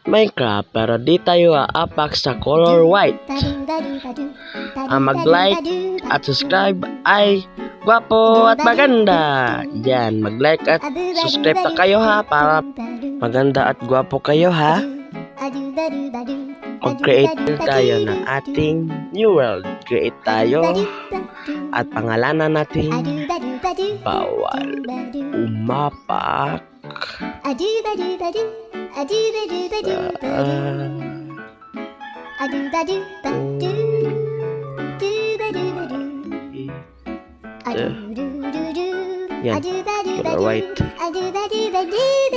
Minecraft pero di tayo aapak sa color white. Ang mag-like at subscribe ay gwapo at maganda. Yan, mag-like at subscribe pa kayo ha para maganda at gwapo kayo ha. Mag-create tayo ng ating new world. Create tayo at pangalanan natin bawal umapak yan, color white.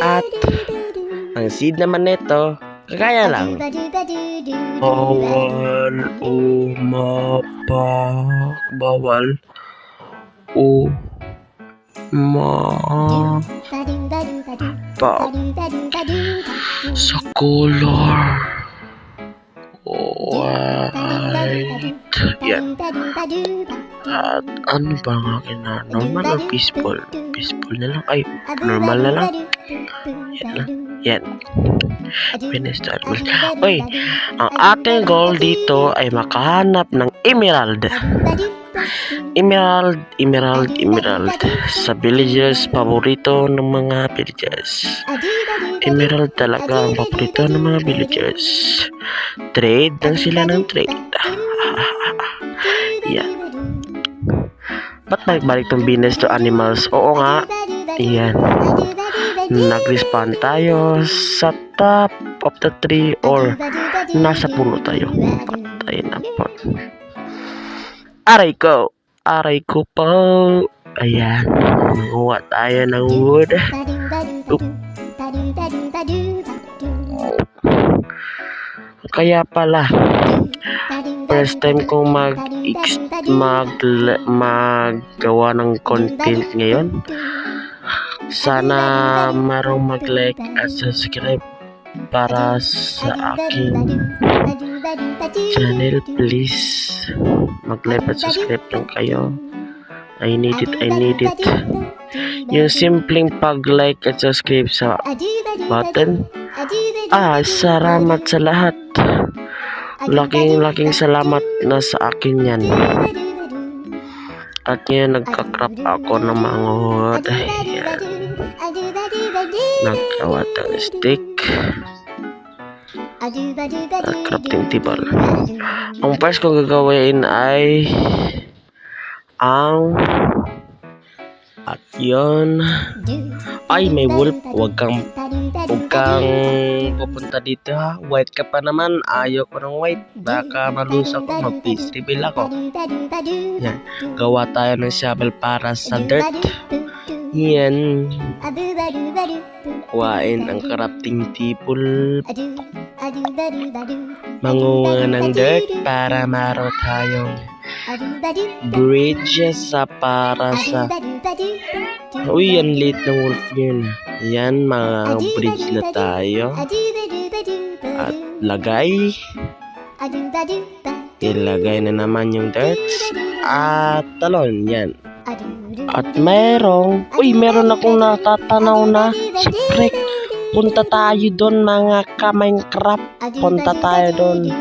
At ang seed naman nito, kagaya lang. Bawal umapak. Bawal umapak sa color white. Yan. At ano ba ang akin na? Normal or peaceful? Peaceful na lang. Ay, normal na lang. Yan lang. Yan. Finish that. Uy, ang ating goal dito ay makahanap ng emerald. Emerald sa villagers, paborito ng mga villagers. Emerald talaga ang paborito ng mga villagers. Trade lang sila ng trade. Yan. Ba't balik tong business to animals? Oo nga. Yan. Nag-respawn tayo sa top of the tree or nasa puno tayo. Patay na po. Aray ko po. Ayan. Manguha tayo ng wood. Kaya pala first time kong maggawa ng content ngayon. Sana marong mag-like at subscribe para sa aking channel. Please mag-like at subscribe lang kayo. I need it. Yung simpleng pag-like at subscribe sa button. Salamat sa lahat. Laking salamat na sa akin yan. At ngayon nagka-crop ako ng mga wood. Ayan. Nagkawat ang stick. Crafting table. Ang first kong gagawin ay at yun. Ay, may wolf. Huwag kang pupunta dito ha. White ka pa naman. Ayaw ko ng white. Baka malus ako. Mag-peace reveal ako. Yan. Gawa tayo ng shovel para sa dirt. Yan. Kuhain ang crafting table. Manguha ng dirt para maro tayong bridges para sa... Uy, yan late ng wolf yun. Yan, mga bridge na tayo. At lagay. Ilagay na naman yung dirt. At talon, yan. At meron akong natatanaw na shipwreck. Punta tayo doon mga ka-Minecraft. Punta tayo doon.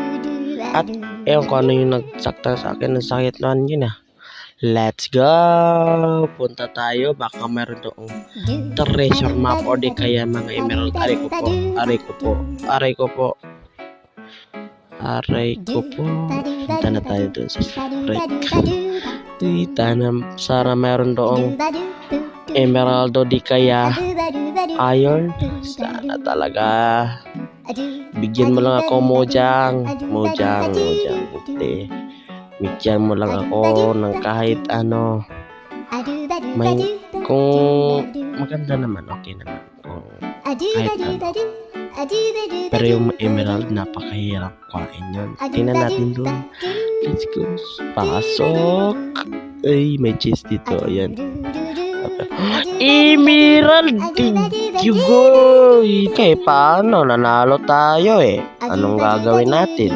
At ewan ko ano yung nagsakta sa akin. Ang sakit naman yun ah. Let's go! Punta tayo. Baka meron doong treasure map o di kaya mga emerald. Aray ko po. Punta na tayo doon sa shipwreck. Sana meron doong emerald o di kaya iron. Sana talaga. Bigyan mo lang ako Mojang. Buti. Bigyan mo lang ako ng kahit ano. Kung maganda naman, okay naman. Kahit ano. Pero yung emerald, napakahirap kuhain yun. Tingnan natin doon. Let's go. Pasok. Ay, may chest dito. Ayan. Emerald! Yugoy! Paano? Nanalo tayo eh. Anong gagawin natin?